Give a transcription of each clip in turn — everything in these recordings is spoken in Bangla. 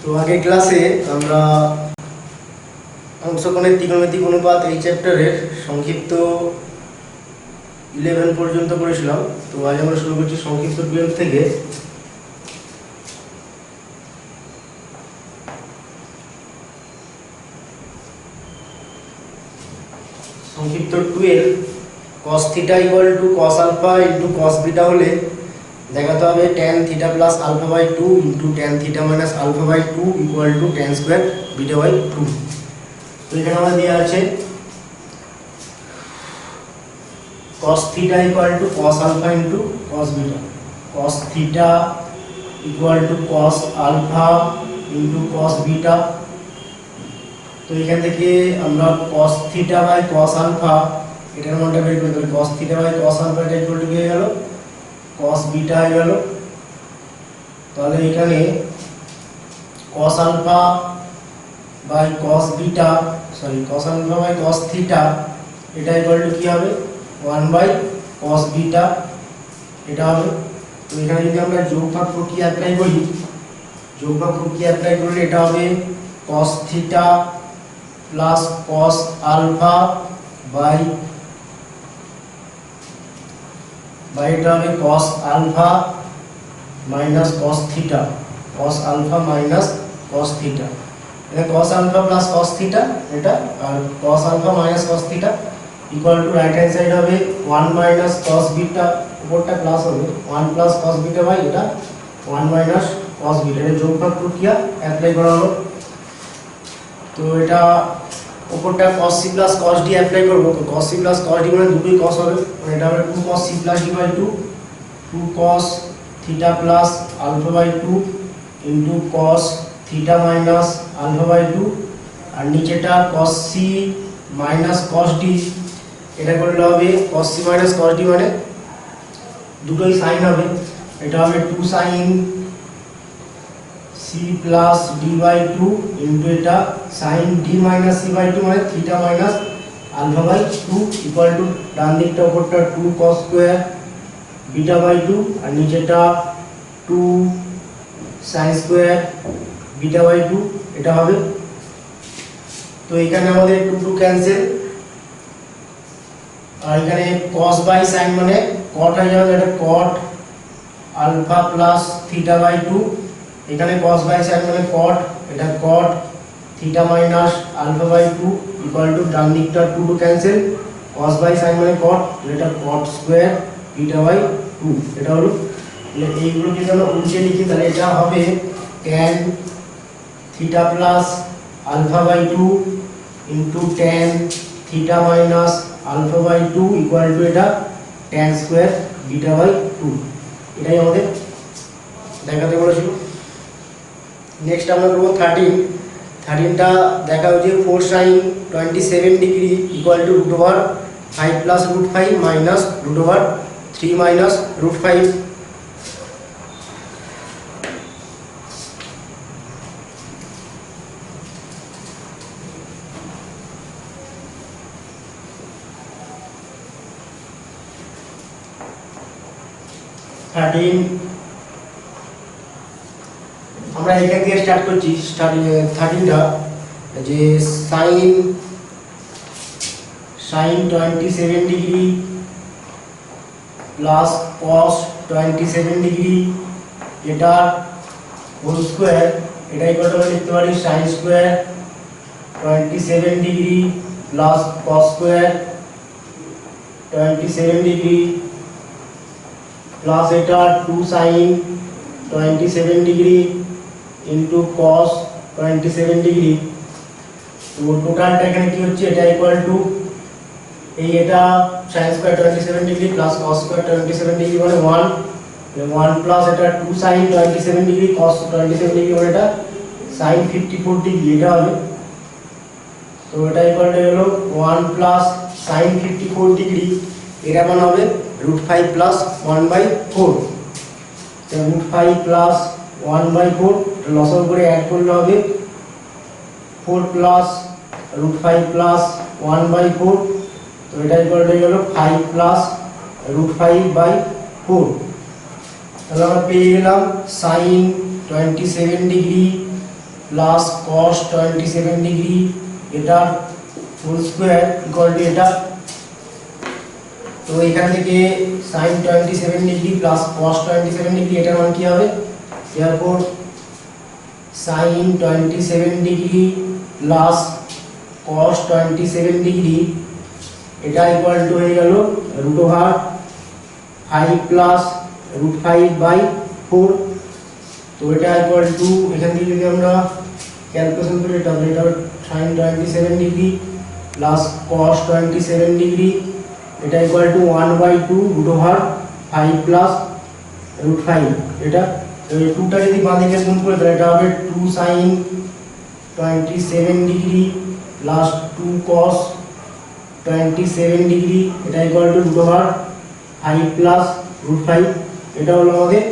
তো আগের ক্লাসে আমরা অংশকোণের ত্রিকোণমিতিক অনুপাত এই চ্যাপ্টারের সংক্ষিপ্ত 11 পর্যন্ত করেছিলাম। তো আজ আমরা শুরু করছি সংক্ষিপ্ত 12 থেকে। সংক্ষিপ্ত 12 cos θ = cos alpha * cos beta হলে দেখাতে হবে tan θ + α/2 * tan θ - α/2 = tan স্কয়ার β/2। তো এখানে আমাদের দেওয়া আছে cos θ = cos alpha * cos beta. cos θ = cos alpha * cos beta. তো এখান থেকে আমরা cos θ / cos আলফা এটার মানটা বের করতে হবে। cos θ / cos আলফা এটা ইকুয়াল টু কি হয়ে গেল? cos বিটা হয়ে গেল। তাহলে এখানে cos alpha by cos beta cos alpha by cos θ এটা ইকুয়াল টু কি হবে? 1/cos বিটা এটা হবে। তো এখানে যদি আমরা যোগফল প্রক্রিয়া অ্যাপ্লাই করি, করলে এটা হবে cos θ plus cos alpha by এটা হবে cos alpha minus cos θ, cos alpha minus cos θ। এটা cos আলফা প্লাস cos θ এটা, আর cos alpha minus cos θ equal to right hand side হবে 1 মাইনাস cos বিটা, উপরটা প্লাস হবে 1 প্লাস cos বিটা বাই এটা 1 মাইনাস cos বিটা। এর যোগফল প্রক্রিয়া অ্যাপ্লাই করা হলো। তো এটা উপরটা cos c plus cos d apply করব। তো cos c plus cos d মানে দুটোই cos হবে, মানে এটা হবে 2 cos c plus d/2 2 cos θ plus α/2 into cos θ minus α/2, আর নিচেটা cos c minus cos d এটা করলে হবে cos c minus cos d মানে দুটোই sin হবে। এটা হবে 2 sin c plus d/2 into এটা sin d মাইনাস c/2 মানে θ মাইনাস α/2 ইকুয়াল টু ডান দিকটা উপরটা 2 cos স্কয়ার β/2 আর নিচেটা 2 sin স্কয়ার β/2 এটা হবে। তো এখানে আমাদের 2 2 ক্যান্সেল, আর এখানে cos বাই sin মানে cot হয়ে যাবে, এটা cot আলফা প্লাস θ/2। এখানে cos বাই sin মানে cot, এটা cot θ মাইনাস α/2 ইকুয়াল টু ডান দিকটা 2 2 ক্যান্সেল, cos বাই sin মানে cot, এটা cot স্কয়ার β/2 এটা হলো। এইগুলো যদি আমরা উল্টে লিখি তাহলে এটা হবে tan θ plus α/2 into tan θ minus α/2 equal to এটা tan স্কয়ার β/2। এটাই আমাদের দেখাতে বলেছিল। নেক্সট আমরা করব 13টা দেখা হচ্ছে 4 sin 27 degree equal two √5 plus √5 minus √3 minus √5। আমরা এখান থেকে স্টার্ট করছি। 13টা যে sin 27 degree plus cos 27 degree এটা হোল স্কয়ার, এটা ইকুয়াল টু লিখতে পারি sin square 27 degree plus cos square 27 degree plus এটা 2 sin 27 degree into cos 27 degree. তো টোটালটা এখানে কি হচ্ছে? এটা ইকুয়াল টু এই এটা sin square 27 degree plus cos square 27 degree মানে 1 প্লাস এটা 2 sin 27 ডিগ্রি cos 27 ডিগ্রি মানে এটা sin 54 ডিগ্রি এটা হবে। তো এটা ইকুয়াল টু হলো 1 প্লাস sin 54 ডিগ্রি, এটা মানে হবে √5 প্লাস 1/4। তো √5 প্লাস 1/4 লসাগু করে অ্যাড করলে হবে 4 প্লাস √5 প্লাস 1/4। তো এটা ইকুয়াল টু হলো 5 প্লাস √5/4। তাহলে আমরা পেয়ে গেলাম sin 27 degree plus cos 27 degree এটা হোল স্কয়ার ইকুয়াল টু এটা। তো এখান থেকে sin 27 degree plus cos 27 degree এটার মান কি হবে? therefore sin 27 degree plus cos 27 degree এটা ইকুয়াল টু হয়ে গেল √5 প্লাস √5/4। তো এটা ইকুয়াল টু এখান থেকে যদি আমরা ক্যালকুলেশন করি এটা sin 27 degree plus cos 27 degree এটা ইকুয়াল টু 1/2 √5 প্লাস √5। এটা 2টা যদি বাঁ দিকে গুণ করে তাহলে এটা হবে 2 sin 27 degree plus 2 cos 27 degree এটা ইকুয়াল টু √5 প্লাস √5। এটা হলো আমাদের,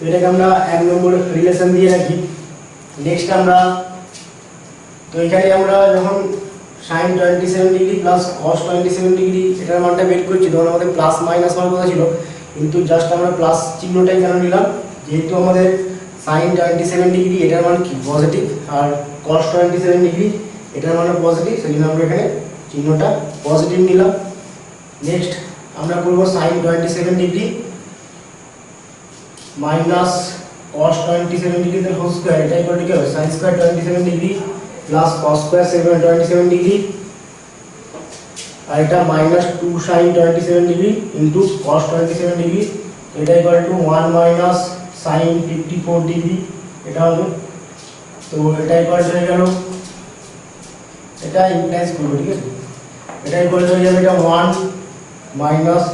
এটাকে আমরা 1 নম্বর রিলেশন দিয়ে রাখি। নেক্সট আমরা, তো এখানে আমরা যখন sin 27 degree plus cos 27 degree এটার মানটা বের করছি তখন আমাদের প্লাস মাইনাস হওয়ার কথা ছিল, কিন্তু জাস্ট আমরা প্লাস চিহ্নটাই কেন নিলাম, যেহেতু আমাদের sin 27 ডিগ্রি এটার মান কি পজিটিভ আর cos 27 ডিগ্রি এটার মান পজিটিভ, সেই জন্য আমরা এখানে চিহ্নটা পজিটিভ নিলাম। নেক্সট আমরা করব sin 27 degree minus cos 27 degree এর হোল স্কয়ার এটা ইকুয়াল টু কি হবে sin square 27 degree plus cos square 27 degree আর এটা minus 2 sin 27 degree into cos 27 degree এটা equal to 1 minus sin 54 degree এটা হবে। তো এটা ইকুয়াল হয়ে গেল, এটা ইমপ্লাইজ করব, ঠিক আছে, এটা ইকুয়াল হয়ে যাবে এটা 1 মাইনাস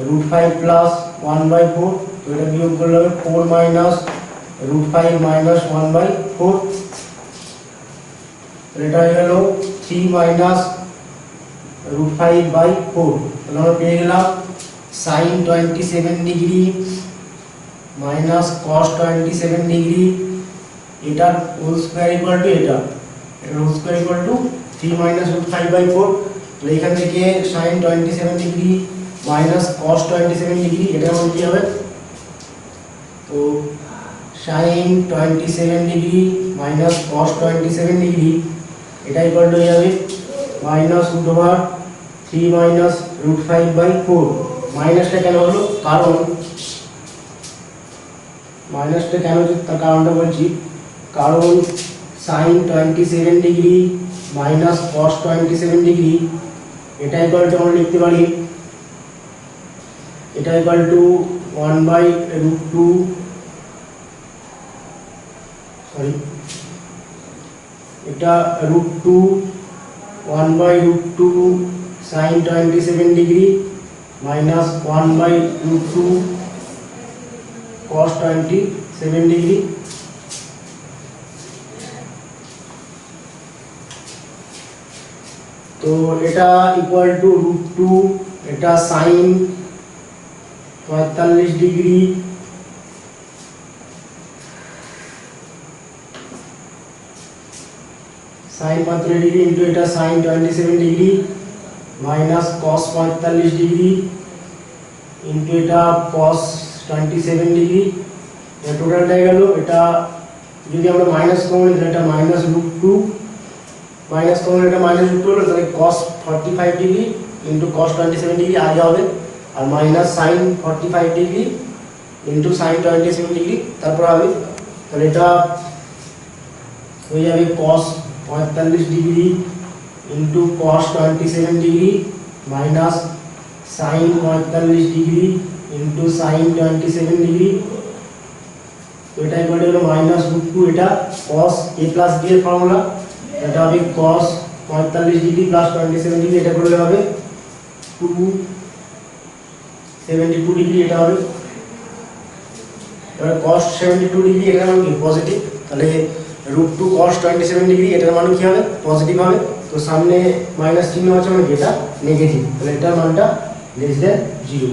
√5 প্লাস 1/4। তো এটা বিয়োগ করলে হবে 4 মাইনাস √5 মাইনাস 1/4। এটা হয়ে গেল 3 মাইনাস √5/4। তাহলে আমরা পেয়ে গেলাম sin 27 degree minus cos 27 degree এটার হোল স্কয়ার ইকুয়াল টু এটা, এটার whole square equal to 3 minus √5/4। তো এখান থেকে sin 27 degree minus cos 27 degree এটার মান কি হবে? তো sin 27 degree minus cos 27 degree এটা ইকুয়াল টু হয়ে যাবে মাইনাস √3 মাইনাস √5/4। মাইনাসটা কেন হলো? কারণ মাইনাসটা কেন হচ্ছে তার কারণটা বলছি। কারণ sin 27 degree minus cos 27 degree এটা ইকুয়াল টু আমরা লিখতে পারি, এটা ইকুয়াল টু 1/√2 সরি এটা √2 1/√2 sin 27 degree minus 1/√2 cos 27 degree. তো এটা ইকুয়াল টু √2 এটা sin 45 degree sin 45 degree into এটা sin 27 degree minus cos 45 degree into এটা cos 27 ডিগ্রি। এটা টোটালটা হয়ে গেল, এটা যদি আমরা মাইনাস কমন নিই এটা মাইনাস √2 মাইনাস কমন এটা মাইনাস √2 হলো, তাহলে cos 45 degree into cos 27 degree আগে হবে আর minus sin 45 degree into sin 27 degree তারপর হবে। তাহলে এটা হয়ে যাবে cos 45 degree into cos 27 degree minus sin 45 degree into sin 27 degree. তো এটা ইকুয়াল টু হলো মাইনাস √2 এটা cos a প্লাস b এর ফর্মুলা, এটা হবে cos 45 ডিগ্রি প্লাস 27 ডিগ্রি এটা করলে হবে 272 ডিগ্রি এটা হবে। এবার cos 72 ডিগ্রি এটার মান কি পজিটিভ, তাহলে √2 cos 27 ডিগ্রি এটার মান কি হবে পজিটিভ হবে। তো সামনে মাইনাস চিহ্ন আছে মানে এটা নেগেটিভ, তাহলে এটার মানটা লেস দ্যান 0।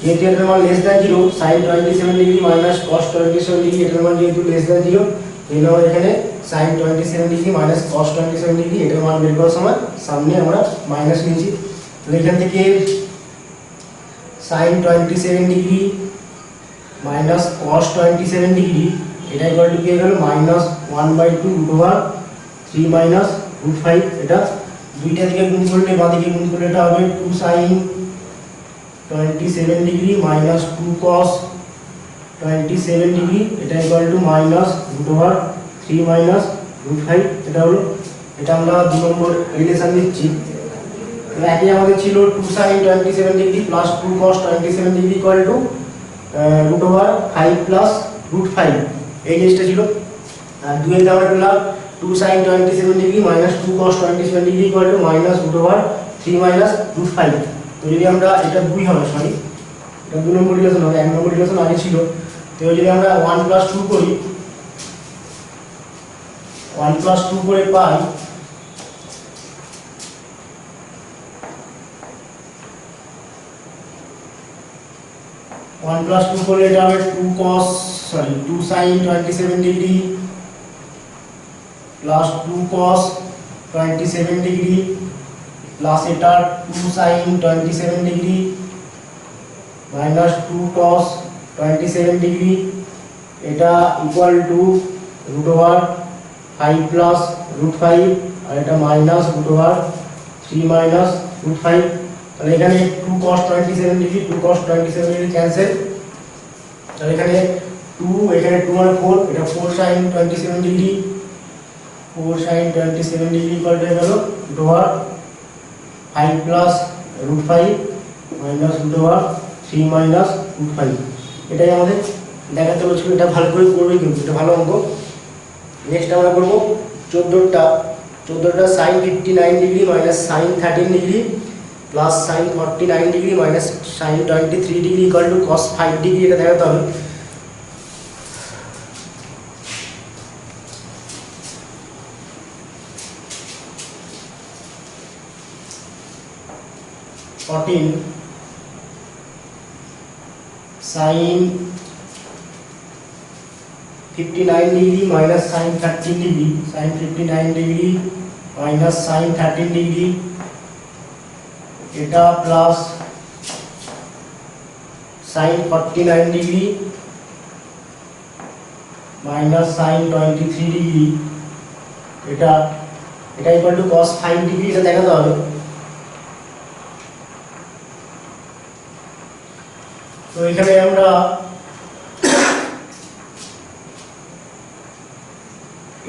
যেহেতু এটার মান less than 0 sin 27 degree minus cos 27 degree এটার মান যেহেতু লেস দ্যান 0 এই জন্য এখানে sin 27 degree minus cos 27 degree এটার মান বের করার সময় সামনে আমরা মাইনাস নিয়েছি। তাহলে এখান থেকে sin 27 degree minus cos 27 degree, এটা ইকুয়াল টু কি হয়ে গেল minus 1/2 root over 3 minus root 5। এটা দুইটা দিকে গুণ করলে বাঁ দিকে গুণ করলে এটা হবে 2 sine 27 degree minus 2 cos 27 degree, এটা equal to minus root over 3 minus root 5। এটা হলো, এটা আমরা 2 নম্বর রিলেশন দিচ্ছি। একই আমাদের ছিল 2 sin 27 degree plus 2 cos 27 degree equal to root over 5 plus root 5, এই জিনিসটা ছিল। আর দুইয়ের আমরা পেলাম 2 sin 27 degree minus 2 cos 27 degree equal to minus root over 3 minus root 5। তো যদি আমরা এটা 2 হবে, সরি এটা 2 নম্বর রিলেশন হবে, 1 নম্বর রিলেশন আগে ছিল। তো যদি আমরা 1 প্লাস 2 করি, 1 প্লাস 2 করে পাই 1 প্লাস 2 করলে এটা হবে 2 sin 27 degree plus 2 cos 27 degree plus এটা 2 sin 27 degree minus 2 cos 27 degree, এটা equal to root over 5 plus root 5, আর এটা minus root over 3 minus root 5। তাহলে এখানে 2 cos 27 degree 2 cos 27 degree cancel, তাহলে এখানে 2 এখানে 2 মানে 4, এটা 4 sin 27 degree 4 sin 27 degree equal to হয়ে গেল root over 5 plus root 5 minus root over 3 minus root 5। এটাই আমাদের দেখাতে বলছিল, এটা ভালো করে করবে কিন্তু এটা ভালো অঙ্ক। নেক্সট আমরা করব 14টা sin 59 degree minus sin 13 degree plus sin 49 degree minus sin 23 degree equal to cos 5 degree, এটা দেখাতে হবে। sin 59 degree minus sin 13 degree, sin 59 degree minus sin 13 degree, এটা plus sin 49 degree minus sin 23 degree, এটা ইকুয়াল টু cos 5 ডিগ্রি, এটা দেখাতে হবে। তো এখানে আমরা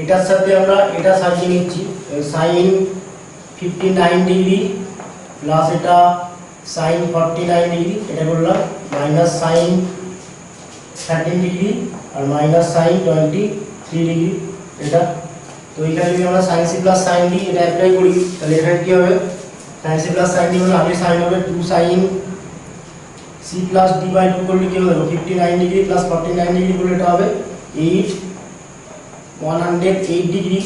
এটার সাথে আমরা এটা সাজিয়ে নিচ্ছি, sin 59 ডিগ্রি প্লাস এটা sin 49 ডিগ্রি, এটা করলাম মাইনাস sin 13 ডিগ্রি আর মাইনাস sin 23 ডিগ্রি এটা। তো এখানে যদি আমরা sin c plus sin d এটা অ্যাপ্লাই করি, তাহলে এখানে কি হবে sin c plus sin d হলে আগে sin হবে 2 sin c plus d by 2 করলে কি হবে 59 ডিগ্রি প্লাস 49 ডিগ্রি করলে এটা হবে 108 ডিগ্রি,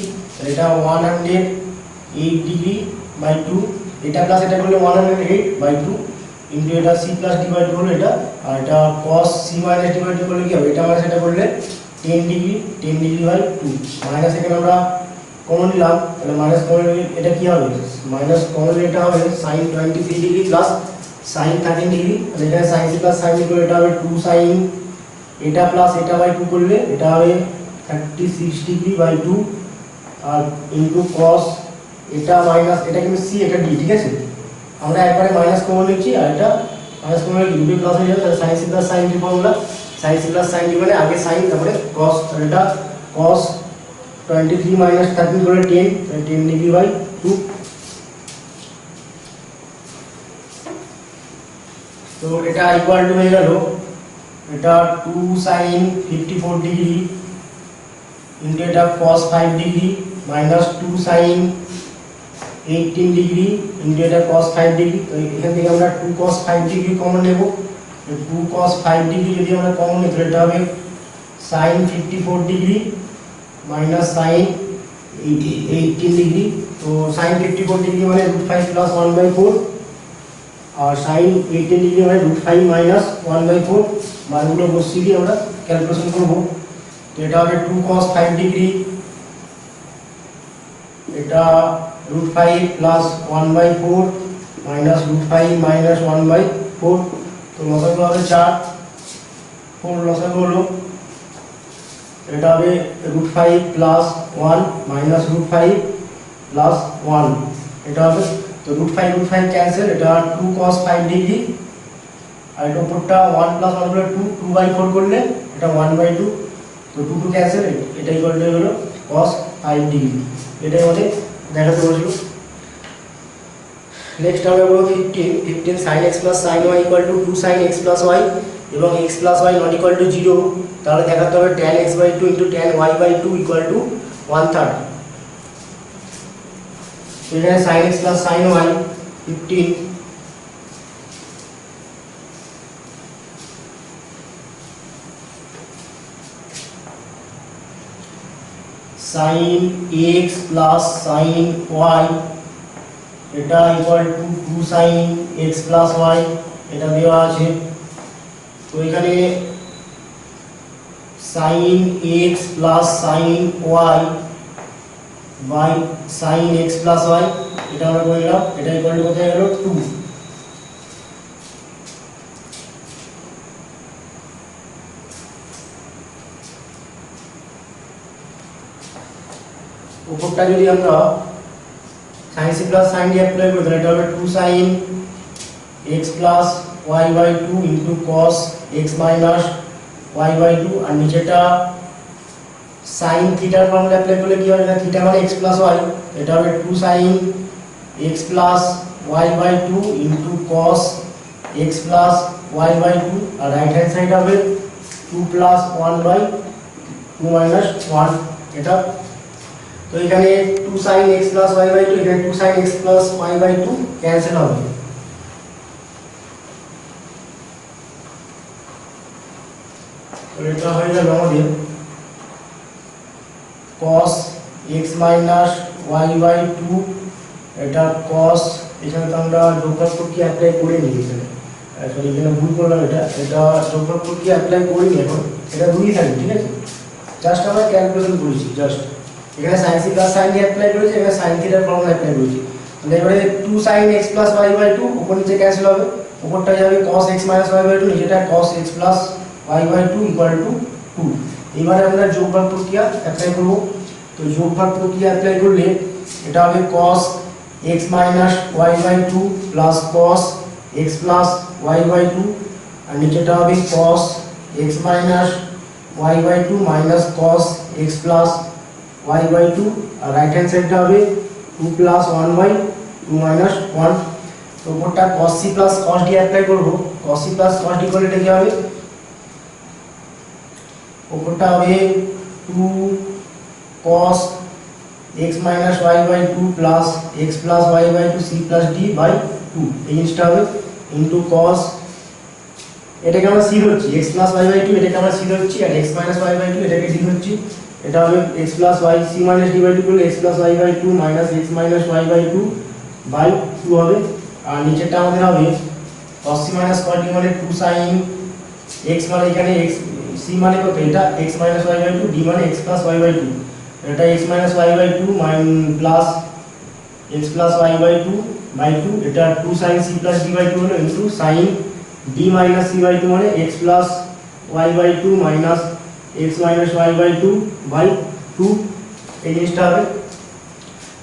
এটা 108 ডিগ্রি বাই 2, এটা প্লাস এটা করলে 108 বাই 2 ইনটু এটা c প্লাস d বাই 2 হলো এটা, আর এটা cos c minus d by 2 করলে কি হবে এটা মাইনাস এটা করলে 10 ডিগ্রি বাই 2 মাইনাস, এখানে আমরা কমন নিলাম তাহলে মাইনাস কমন নিলে এটা কি হবে মাইনাস কমন নিলে এটা হবে sin 23 degree plus sin 13 degree, তাহলে এখানে sin c plus sin d করলে এটা হবে 2 sin এটা প্লাস এটা বাই 2 করলে এটা হবে 36 ডিগ্রি বাই 2 আর ইনটু cos এটা মাইনাস এটা কিন্তু c এটা d, ঠিক আছে আমরা একবারে মাইনাস কমন নিচ্ছি আর এটা মাইনাস কমন নিলে দুটো প্লাস হয়ে যাবে, তাহলে sin c plus sin d formula sin c plus sin d মানে আগে sin তারপরে cos, তাহলে এটা cos 23 মাইনাস 13 করে 10 ডিগ্রি বাই 2। তো এটা ইকুয়াল টু হয়ে গেল এটা 2 sin 54 ডিগ্রি ইনটু এটা cos 5 degree minus 2 sin 18 degree into এটা cos 5 ডিগ্রি। তো এখান থেকে আমরা 2 cos 5 ডিগ্রি কমন নেব, 2 cos 5 ডিগ্রি যদি আমরা কমন নিই তাহলে এটা হবে sin 54 degree minus sin 18 degree. তো sin 54 ডিগ্রি মানে √5 প্লাস 1/4 আর sin 18 ডিগ্রি মানে √5 মাইনাস 1/4, মানগুলো বসিয়ে দিয়ে আমরা ক্যালকুলেশন করব। তো এটা হবে 2 cos 5 ডিগ্রি, এটা √5 প্লাস 1/4 মাইনাস √5 মাইনাস 1/4, তো লসাগু হবে 4 4 লসাগু হলো, এটা হবে √5 প্লাস 1 মাইনাস √5 প্লাস 1, এটা হবে তো √5 ক্যান্সেল, এটা 2 cos 5 ডিগ্রি, আর এটা উপরটা 1 প্লাস 1 হলো 2, 2/4 করলে এটা 1/2, তো 2 ক্যান্সেল, এটা ইকুয়াল টু হলো cos 5 ডিগ্রি। এটাই আমাদের দেখাতে বলেছিল। নেক্সট আমরা বলবো 15 sin x plus sin y equal to 2 sin x plus y এবং x plus y not equal to 0, তাহলে দেখাতে হবে tan x/2 into tan y/2 equal to 1/3। এখানে sin x plus sin y 15 sin x plus sin y এটা equal to 2 sin x plus y, এটা দেওয়া আছে। তো এখানে sin x plus sin y by sin x plus y, এটা আমরা বললাম এটা ইকুয়াল টু কোথায় গেল 2। উপরটা যদি আমরা sin c plus sin d apply করি তাহলে এটা হবে 2 sin x plus y/2 into cos x minus y/2, আর নিচেটা sin থিটার ফর্মুলা অ্যাপ্লাই করলে কি হবে, থিটা মানে x plus y, এটা হবে 2 sin x plus y/2 into cos x plus y/2, আর রাইট হ্যান্ড সাইড হবে 2 plus 1/2 minus 1, এটা তো এখানে 2 sin x plus y/2, এখানে 2 sin x plus y/2 cancel হবে। তো এটা হয়ে গেল আমাদের cos x minus y/2, এটা cos, এখানে তো আমরা যোগফল কি অ্যাপ্লাই করে নিই, এখানে সরি এখানে ভুল করলাম, এটা যোগফল কি অ্যাপ্লাই করিনি, এখন এটা দুই থাকে, ঠিক আছে, জাস্ট আমরা ক্যালকুলেশন করেছি, জাস্ট এখানে sin c plus sin d apply করেছি, এখানে sin থিটার ফর্মুলা অ্যাপ্লাই করেছি। তাহলে এবারে 2 sin x plus y/2 উপর নিচে ক্যান্সেল হবে, উপরটা যাবে cos x minus y/2, নিচেটা cos x plus y/2 equal to 2। এবারে আমরা যোগফল প্রক্রিয়া অ্যাপ্লাই করব। তো যোগফল প্রক্রিয়া অ্যাপ্লাই করলে এটা হবে cos x minus y/2 plus cos x plus y/2, আর নিচেটা হবে cos x minus y/2 minus cos x plus y/2, আর রাইট হ্যান্ড সাইডটা হবে 2 plus 1/2 minus 1। তো উপরটা cos c plus cos d apply করব, cos c plus cos d করলে এটা কি হবে, উপরটা হবে 2 cos x minus y/2 plus x plus y/2 c plus d by 2, এই জিনিসটা হবে ইনটু cos, এটাকে আমরা c ধরছি, x plus y/2 এটাকে আমরা c ধরছি, আর x minus y/2 এটাকে d ধরছি, এটা হবে x plus y c minus d by 2 করলে x plus y/2 minus x minus y/2 by 2 হবে, আর নিচেটা আমাদের হবে cos c minus cos d মানে 2 sin x, মানে এখানে x c মানে কত, এটা x minus y/2, d মানে x plus y/2, এটা x minus y/2 plus x plus y/2 by 2, এটা 2 sin c plus d by 2 হলো into sin d minus c by 2 মানে x plus y/2 minus x minus y/2 by 2, এই জিনিসটা হবে।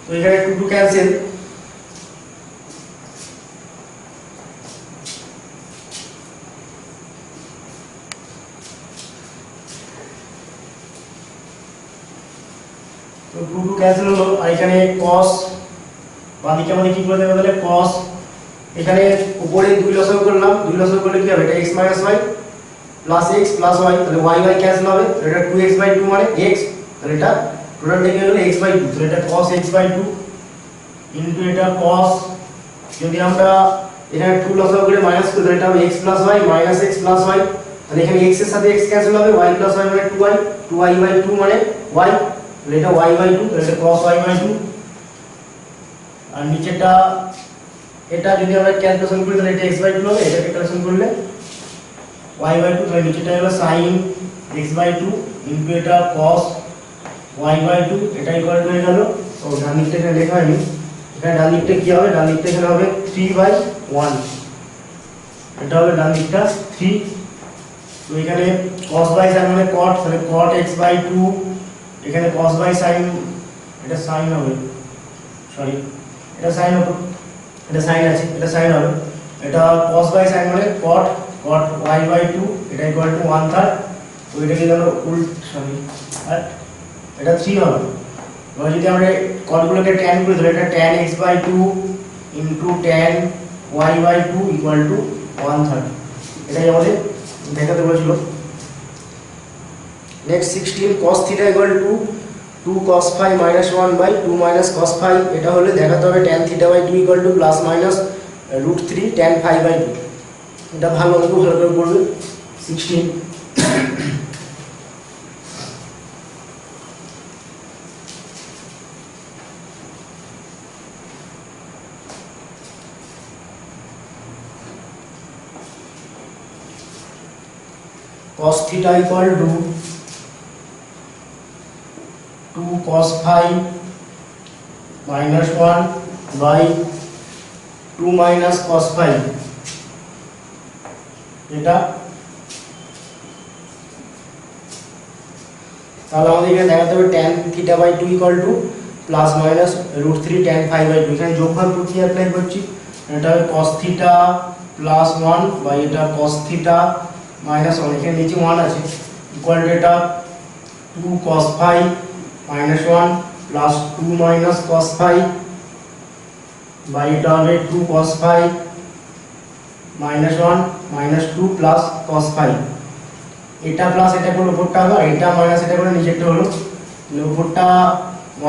তো এখানে 2 ক্যান্সেল, তো 2 ক্যান্সেল হলো, আর এখানে cos বাদিকে আমাদের কি করে দেবে, তাহলে cos, এখানে উপরে 2 লসাগু করলাম, 2 লসাগু করলে কি হবে, এটা x minus y plus x plus y, তাহলে y ক্যান্সেল হবে, এটা 2x/2 মানে x, তাহলে এটা টোটাল দেখে গেলে x/2, তাহলে এটা cos x/2 ইনটু এটা cos, যদি আমরা এখানে 2 লসাগু করে মাইনাস করি তাহলে এটা হবে x plus y minus x plus y, তাহলে এখানে x এর সাথে x ক্যান্সেল হবে, y plus y মানে 2y, 2y/2 মানে y, তাহলে এটা y/2, তাহলে এটা cos y/2, আর নিচেটা এটা যদি আমরা ক্যালকুলেশন করি তাহলে এটা x/2 হবে, এটাকে ক্যালকুলেশন করলে y/2, তাহলে নিচেটা হলো sin x/2 ইনটু এটা cos y/2, এটা ইকুয়াল টু হয়ে গেল। তো ডান দিকটা এখানে লেখা হয়নি, এখানে ডান দিকটা কি হবে, ডান দিকটা এখানে হবে 3/1, এটা হবে ডান দিকটা 3, তো এখানে cos বাই sin মানে cot, তাহলে cot x বাই 2, এখানে cos বাই sin, এটা sin হবে, সরি এটা sin হবে, এটা sin আছে, এটা sin হবে, এটা cos বাই sin মানে cot y বাই 2, এটা ইকুয়াল টু 1/3, তো এটা কি আমরা সরি আর এটা 3 হবে। এবার যদি আমরা কটগুলোকে tan করি তাহলে এটা tan x by 2 into tan y by 2 equal to 1/3, এটাই আমাদের দেখাতে বলেছিল। Next 16 cos theta equal to 2 cos phi minus 1 by 2 minus cos phi, এটা হলে দেখাতে হবে tan theta by 2 equal to plus minus √3 tan phi by 2, এটা ভালো করে পড়বে। 16 cos theta equal to 2 cos phi minus 1 by 2 minus cos phi, এটা তাহলে আমাদের এখানে দেখাতে হবে tan theta by 2 equal to plus minus √3 tan phi by 2, এখানে যোগফল প্রক্রিয়া অ্যাপ্লাই করছি, এটা হবে cos theta প্লাস 1 বাই এটা cos theta মাইনাস 1, এখানে নিচে 1 আছে, ইকুয়াল টু এটা 2 cos phi minus 1 plus 2 minus cos phi by এটা হবে 2 cos phi minus 1 minus 2 plus cos phi, এটা প্লাস এটা করলে উপরটা হলো, এটা মাইনাস এটা করলে নিচেরটা হলো, উপরটা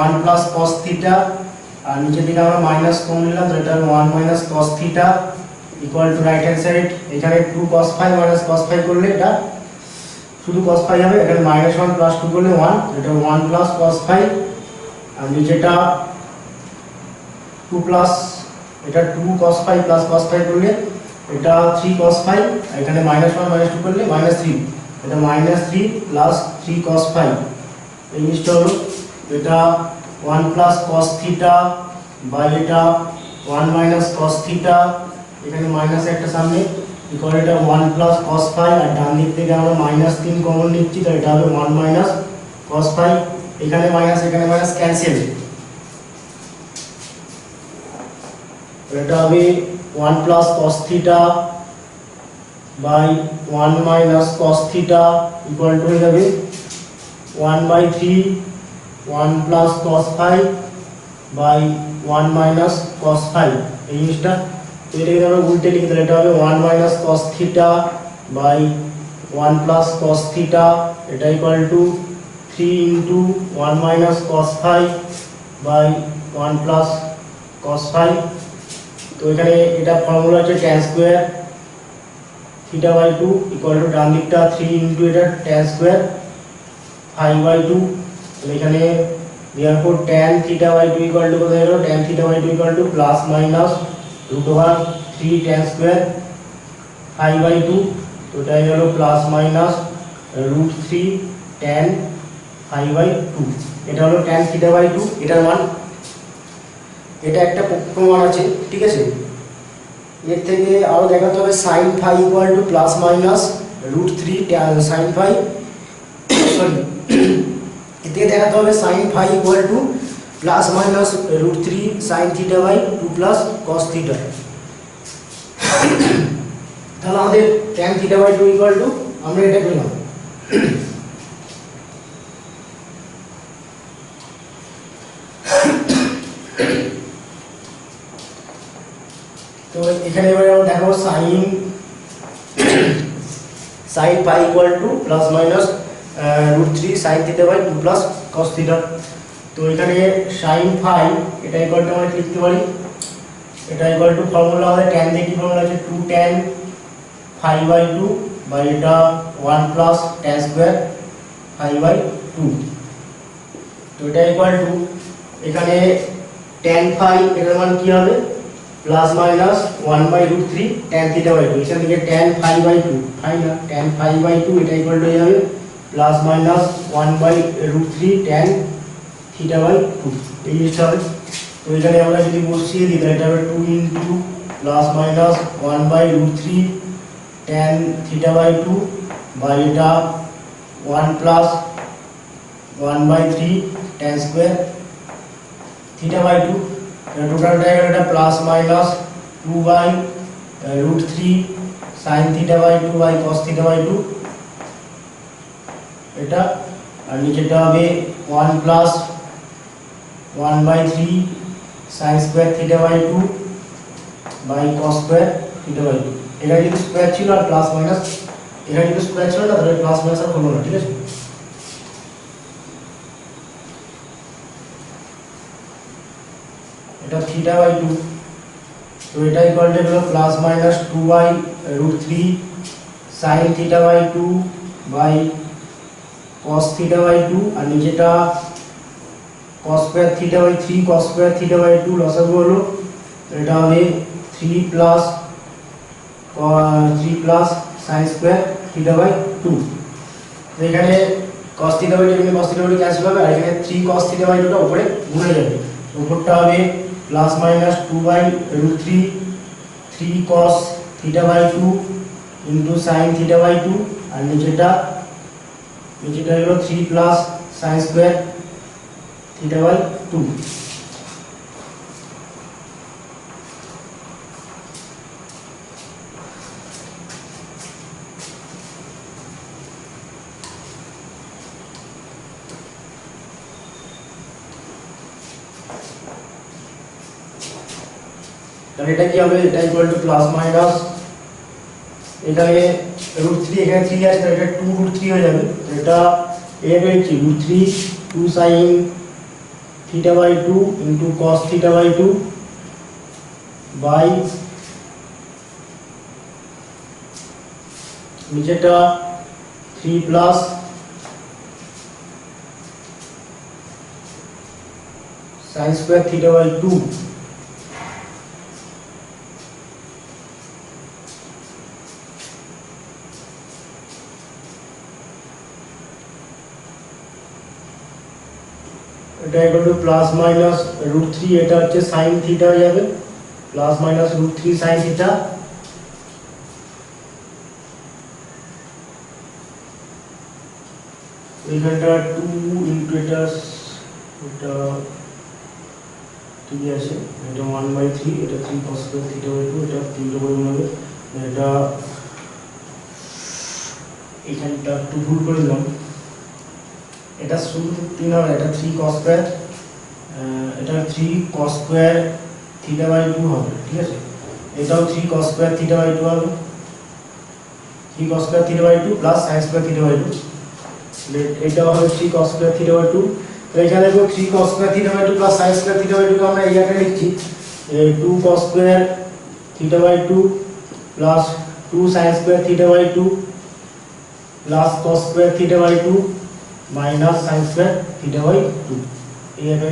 1 plus cos theta আর নিচের দিকে আমরা মাইনাস কম নিলাম, তো এটা 1 minus cos theta equal to right hand side, এখানে 2 cos phi minus cos phi করলে এটা শুধু cos phi হবে, এখানে -1 plus 2 করলে 1, এটা 1 plus cos phi আর নিচেটা 2 plus এটা 2 cos phi plus cos phi করলে এটা 3 cos phi, এখানে -1 -2 করলে -3, এটা -3 plus 3 cos phi, এই জিনিসটা হলো এটা 1 plus cos theta বাই এটা 1 minus cos theta, এখানে মাইনাস একটা সামনে ইকুয়াল এটা 1 plus cos phi আর ডান দিক থেকে আমরা -3 কমন নিচ্ছি, তো এটা হবে 1 minus cos phi, এখানে মাইনাস এখানে মাইনাস ক্যান্সেল, এটা হবে 1 plus cos theta by 1 minus cos theta equal to হয়ে যাবে 1/3 1 plus cos phi by 1 minus cos phi, এই জিনিসটা এটাকে আমরা উল্টে লিখে দিলে এটা হবে 1 minus cos theta by 1 plus cos theta, এটা equal to 3 into 1 minus cos phi by 1 plus cos phi, তো এখানে এটা ফর্মুলা হচ্ছে tan square theta by 2 equal to ডান দিকটা 3 ইনটু এটা tan স্কয়ার phi বাই 2, এখানে therefore tan theta by 2 equal to কত হলো, tan theta by 2 equal to plus minus √3 tan square phi by 2, তো এটাই হলো plus minus √3 tan phi by 2, এটা হলো tan theta by 2 এটার মান, এটা একটা প্রমাণ আছে, ঠিক আছে। এর থেকে আরো দেখাতে হবে sin phi equal to plus minus √3 sin phi, sorry এর থেকে দেখাতে হবে sin phi equal to plus minus √3 sin theta by 2 plus cos theta, তাহলে আমাদের tan theta by 2 equal to আমরা এটা পেলাম। তো এখানে এবারে আমরা দেখাবো sin phi equal to plus minus √3 sin theta by 2 plus cos theta, তো এখানে sin phi এটা ইকুয়াল টু আমরা লিখতে পারি, এটা ইকুয়াল টু ফর্মুলা আমাদের tan দিয়ে কি ফর্মুলা আছে 2 tan phi বাই 2 বাই এটা 1 plus tan square phi by 2, তো এটা ইকুয়াল টু এখানে tan phi এর মান কি হবে plus minus 1/√3 tan theta by 2, এখান থেকে tan phi বাই 2 phi না tan phi বাই 2 এটা ইকুয়াল টু হয়ে যাবে plus minus 1/√3 tan theta by 2, এই জিনিসটা হবে। তো এখানে আমরা যদি বসিয়ে দিই তাহলে এটা হবে 2 into plus minus 1/√3 tan theta by 2 বা এটা 1 plus 1/3 tan square theta by 2, টোটালটা এটা plus minus 2/√3 sin theta by 2 by cos theta by 2 এটা, আর নিচেটা হবে 1 plus 1/3 sin square theta by 2 by cos square theta by 2। এটা যদি স্কয়ার ছিল আর প্লাস মাইনাস, এটা যদি স্কয়ার ছিল না তাহলে প্লাস মাইনাস আর হলো না, ঠিক আছে। এটা থিটা বাই 2, তো এটা ইকুয়াল টু হলো plus minus 2/√3 sin theta by 2 by cos theta by 2, আর নিচেটা cos square theta by 3 cos square theta by 2 লসাগু হলো, এটা হবে 3 plus sin square theta by 2। তো এখানে cos থিটা বাই 2 এখানে cos থিটা বাই 2 ক্যান্সেল হবে, আর এখানে 3 cos থিটা বাই 2 টা উপরে গুণে যাবে, উপরটা হবে plus minus 2/√3 3 cos theta by 2 into sin theta by 2, আর নিচেটা হলো 3 plus sin square theta by 2। তাহলে এটা কি হবে, এটা ইকুয়াল টু প্লাস মাইনাস, এখানে √3 এখানে 3 আছে, তাহলে এটা 2√3 হয়ে যাবে, এটা এর হচ্ছে √3 2 sin theta by 2 into cos theta by 2 by নিচেটা 3 plus sin square theta by 2। এটা ইকুয়াল টু প্লাস মাইনাস √3, এটা হচ্ছে sin থিটা হয়ে যাবে, প্লাস মাইনাস √3 sin থিটা, এখানটা 2 ইনটু এটা ঠিক আছে, এটা 1/3, এটা 3 cos স্কয়ার থিটা বাই 2, এটা 3 টা বর্গ হবে, এটা এখানটা একটু ভুল করে দিলাম, এটা শুধু 3 হবে, এটা 3 cos স্কয়ার, এটা 3 cos স্কয়ার থিটা বাই 2 হবে, ঠিক আছে। এটাও 3 cos স্কয়ার থিটা বাই 2 হবে, 3 cos square theta by 2 plus sin square theta by 2, এটা হবে 3 cos স্কয়ার থিটা বাই 2। তো এখানে দেখো 3 cos square theta by 2 plus sin square theta by 2 কে আমরা এই জায়গায় লিখছি 2 cos square theta by 2 plus 2 sin square theta by 2 plus cos square theta by 2 minus sin square theta by 2, এইভাবে।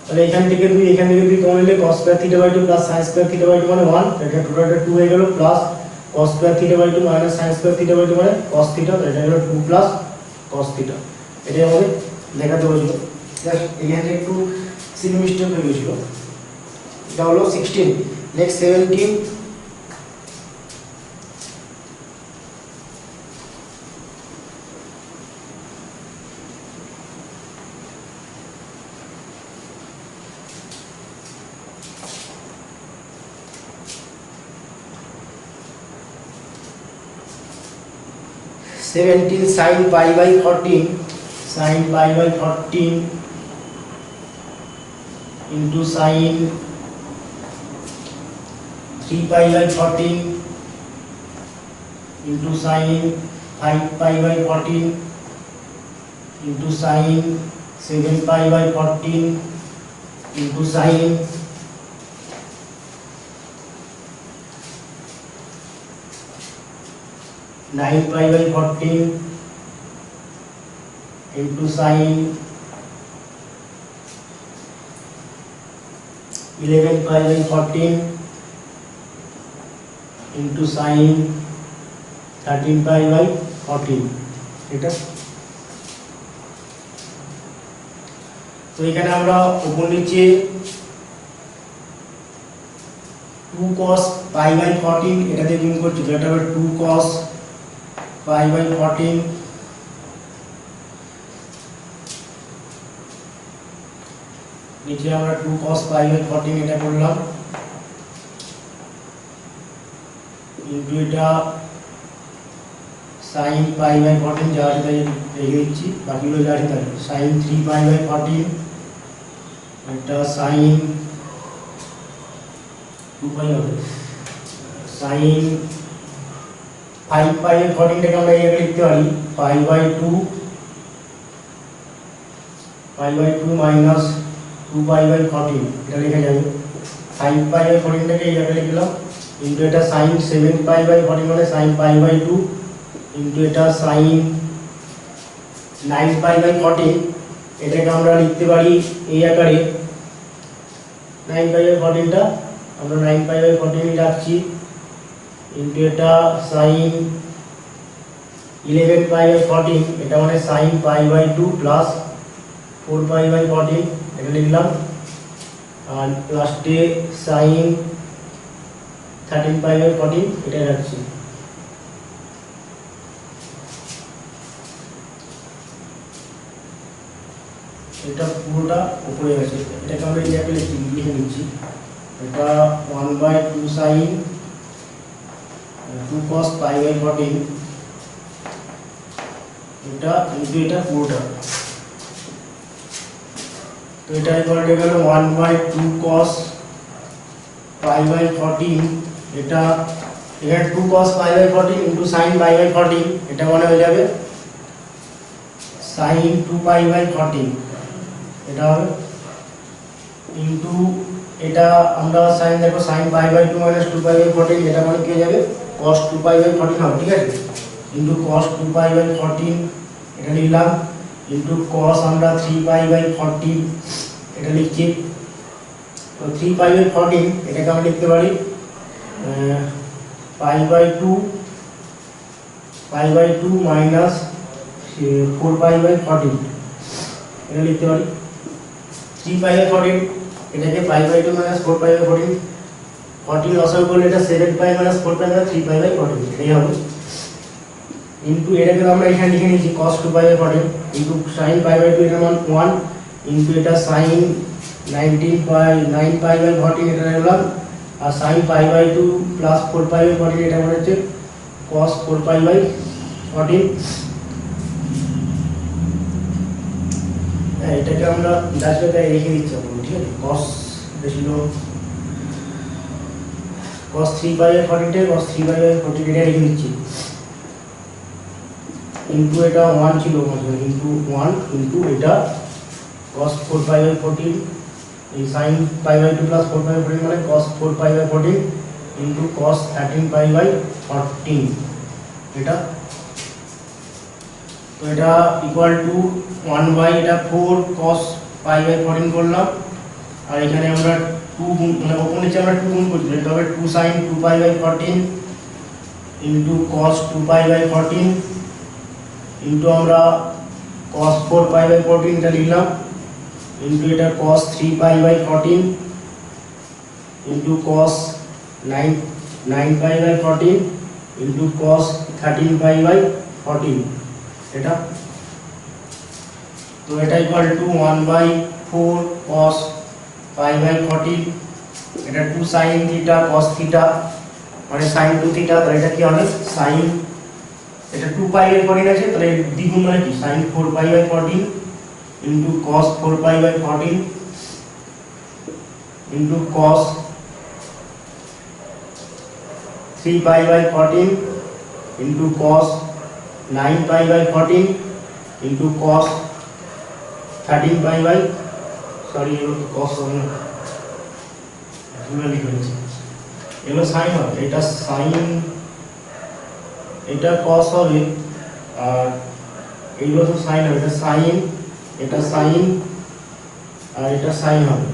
তাহলে এখান থেকে 2 কমন নিলে cos square theta by 2 plus sin square theta by 2 মানে 1, এটা টোটালটা 2 হয়ে গেল, plus cos square theta by 2 minus sin square theta by 2 মানে cos থিটা, এটা হলো 2 প্লাস cos থিটা। এটাই আমাদের দেখাতে হয়েছিল, জাস্ট এখানে একটু সিলি মিস্টেক হয়ে গেছিল। এটা হলো 16। Next 17, sin pi by 14 into sin 3 pi by 14 into sin 5 pi by 14 into sin 7 pi by 14 into sin 9 pi by 14 into sin 11 pi by 14 into sin 13 pi by 14, এটা। তো এখানে আমরা উপর নিচে 2 cos pi by 14 এটা দিয়ে গুণ করছি, তো এটা হবে 2 cos pi by 14 নিচে আমরা 2 cos pi by 14 এটা করলাম ইনটু এটা sin pi by 14 যা আছে তাই রেখে দিচ্ছি, বাকিগুলো যা আছে তাই sin 3 pi by 14 এটা sin 2 pi হবে sin 5 pi by 14 টাকে আমরা এইভাবে লিখতে পারি pi by 2 minus 2 pi by 14 এটা লেখা যাবে 5 pi by 14 টাকে এইভাবে লিখলাম ইনটু এটা sin 7 pi by 14 মানে sin pi by 2 ইনটু এটা sin 9 pi by 14 এটাকে আমরা লিখতে পারি এই আকারে 9 pi by 14 টা আমরা 9 pi by 14 রাখছি ইনটু এটা sin 11 pi by 14 এটা মানে sin pi by 2 plus 4 pi by 14 এটা লিখলাম আর লাস্টে sin 13 pi by 14 এটা রাখছি। এটা পুরোটা উপরে আছে, এটাকে আমরা এই জায়গায় লিখে নিচ্ছি এটা 1/2 sin 2 cos pi by 14 এটা ইনটু এটা পুরোটা, তো এটা ইকুয়াল টু গেল 1/2 cos pi by 14 এটা এখানে 2 cos pi by 14 into sin pi by 14 এটা মানে হয়ে যাবে sin 2 pi by 14 এটা হবে ইনটু এটা আমরা sin দেখো sin pi by 2 minus 2 pi by 14 এটা মানে কি হয়ে যাবে cos 2 pi by 14 হবে, ঠিক আছে ইনটু cos 2 pi by 14 এটা লিখলাম ইনটু cos আমরা 3 pi by 14 এটা লিখছি, তো 3 pi by 14 এটাকে আমরা লিখতে পারি pi by 2 minus 4 pi by 14 এটা লিখতে পারি 3 pi by 14 এটাকে pi by 2 minus 4 pi by 14 লসাগু করলে এটা 7 pi minus 4 pi minus 3 pi by 14 এটাই হবে ইনটু এটাকে আমরা এখানে লিখে নিয়েছি cos 2 pi by 14 into sin pi by 2 এর মান 1 ইনটু এটা sin 9 pi by 14 এটা লিখলাম আর sin pi by 2 plus 4 pi by 14 এটা মানে হচ্ছে cos 4 pi by 14 এটাকে আমরা দাঁড়িয়ে রেখে দিচ্ছি আপনার, ঠিক আছে cos এটা ছিল cos 3 pi by 14 টা cos 3 pi by 14 এটা রেখে দিচ্ছি ইনটু এটা 1 ছিল ইনটু 1 ইনটু এটা cos 4 pi by 14 এই sin pi by 2 plus 4 pi by 14 মানে cos 4 pi by 14 into cos 13 pi by 14 এটা, তো এটা ইকুয়াল টু 1 এটা 4 cos pi by 14 করলাম আর এখানে আমরা 2 গুণ মানে ওপর নিচে আমরা 2 গুণ করছি, এটা হবে 2 sin 2 pi by 14 into cos 2 pi by 14 into আমরা cos 4 pi by 14 এটা লিখলাম ইনটু এটা cos 3 pi by 14 into cos 9 pi by 14 into cos 13 pi by 14 এটা, তো এটা equal two 1/4 cos pi by 14 এটা 2 sin থিটা cos থিটা মানে sin 2 থিটা, তো এটা কি হবে sin এটা 2 pi by 14 আছে তাহলে দ্বিগুণ মানে কি sin 4 pi by 14 into cos 4 pi by 14 into cos 3 pi by 14 into cos 9 pi by 14 into cos 13 pi by sorry cos লিখেছি এগুলো sin হবে, এটা sin এটা cos হবে আর এইগুলো তো sin হবে, এটা sin আর এটা sin হবে,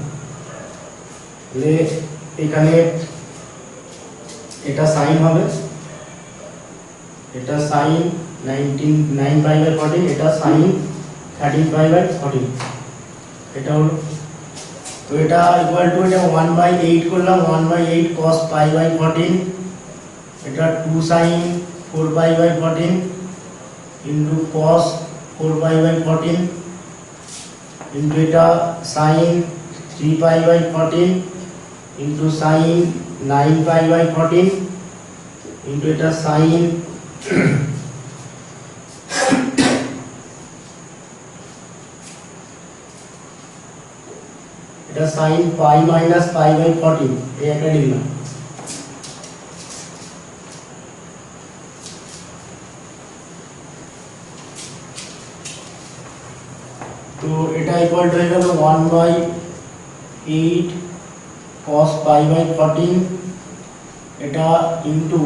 তাহলে এখানে এটা sin হবে এটা sin 9 pi by 14 এটা sin 13 pi by 14 এটা হলো তো এটা ইকুয়াল টু এটা 1/8 করলাম 1/8 cos পাই বাই 14 এটা 2 sin 4 pi by 14 into cos 4 pi by 14 into এটা sin 3 pi by 14 into sin 9 pi by 14 into এটা sin এটা sin pi minus pi by 14 এই একটা লিখলাম। তো এটা ইকুয়াল টু হয়ে গেল 1/8 cos পাই বাই 14 এটা ইনটু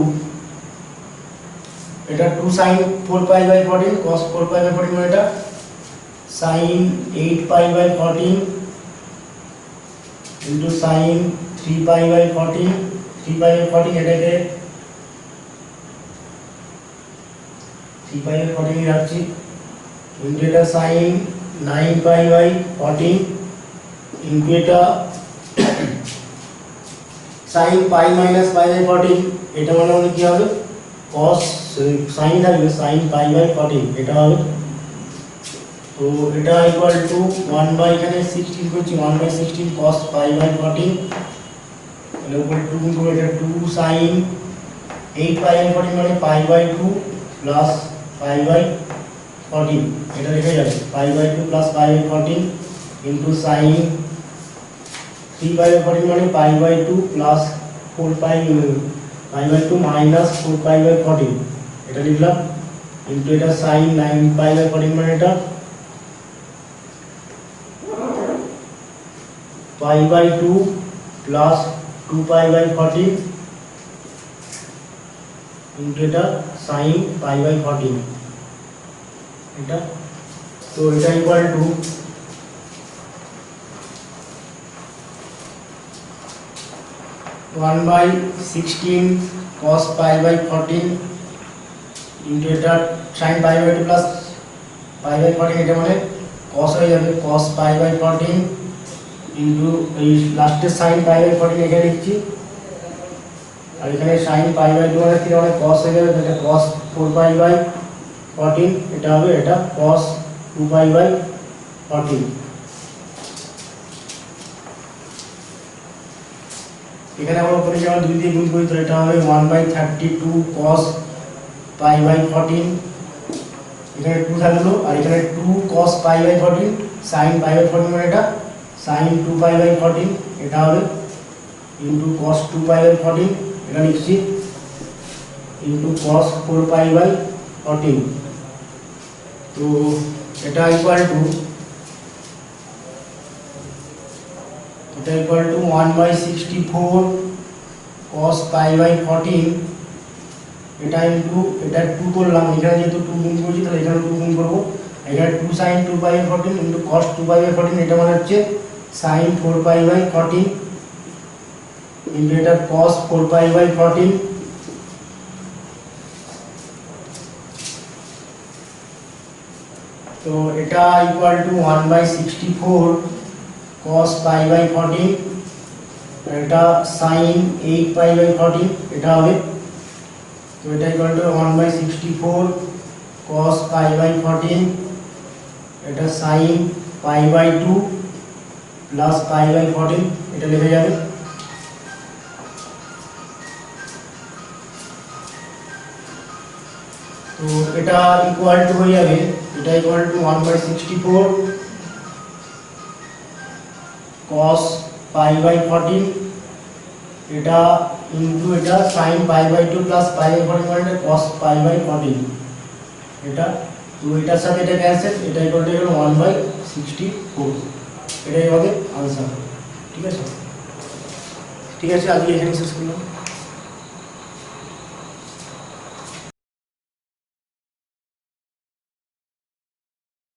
এটা 2 sin 4 pi by 14 cos 4 pi by 14 মানে এটা sin 8 pi by 14 into sin 3 pi by 14 3 pi by 14 এটাকে 3 pi by 14 রাখছি into এটা sin 9 pi by 14 into এটা sin pi minus pi by 14 এটা মানে আমাদের কি হবে cos sin থাকবে sin pi by 14 এটা হবে। তো এটা ইকুয়াল টু 1 বাই এখানে 16 করছি 1/16 cos পাই বাই 14 তাহলে উপরে 2 গুণ করে এটা 2 sin 8 পাই বাই 14 মানে pi by 2 plus pi by 14 এটা লিখে যাবে pi by 2 plus pi by 14 into sin 3 pi by 14 মানে pi by 2 plus 4 pi by 2 minus 4 pi by 14 এটা লিখলাম ইনটু এটা sin 9 পাই বাই 14 মানে এটা pi by 2 plus 2 pi by 14 into এটা sin पाई बाई 14 এটা তো এটা equal two 1/16 cos pi by 14 into এটা sin pi by 2 plus pi by 14 এটা মানে cos হয়ে যাবে cos पाई बाई 14 ইনটু এই লাস্টের sin পাই বাই 14 এখানে লিখছি আর এখানে sin পাই বাই 2 মানে কি হবে cos হয়ে যাবে এটা cos 4 পাই বাই 14 এটা হবে এটা cos 2 পাই বাই 14 এখানে আমরা উপরে যখন 2 দিয়ে গুণ করি তো এটা হবে 1/32 cos পাই বাই 14 এখানে 2 থাকলো আর এখানে 2 cos pi by 14 sin pi by 14 মানে এটা sin 2 pi by 14 এটা হবে into cos 2 pi by 14 এটা লিখছি into cos 4 pi by 14 তো এটা equal to 1/64 cos pi by 14 এটা into এটা 2 করলাম এখানে যেহেতু 2 গুণ করছি তাহলে এখানে 2 গুণ করব এখানে 2 sin 2 pi by 14 into cos 2 pi by 14 এটা মানে হচ্ছে sin 4 pi by 14 into এটা cos 4 pi by 14 তো এটা equal to 1/64 cos pi by 14 এটা sin 8 pi by 14 এটা হবে তো এটা equal to 1/64 cos pi by 14 এটা sin pi by 2 plus pi by 14 এটা লিখে যাবে তো এটা ইকুয়াল টু হয়ে যাবে এটা equal to 1/64 cos pi by 14 এটা ইনটু এটা sin pi by 2 plus pi by 14 মানে cos পাই বাই 14 এটা তো এটার সাথে এটা ক্যান্সেল এটা ইকুয়াল টু 1/64 এটাই হবে आंसर ঠিক আছে আজকে এখানে শেষ করলাম।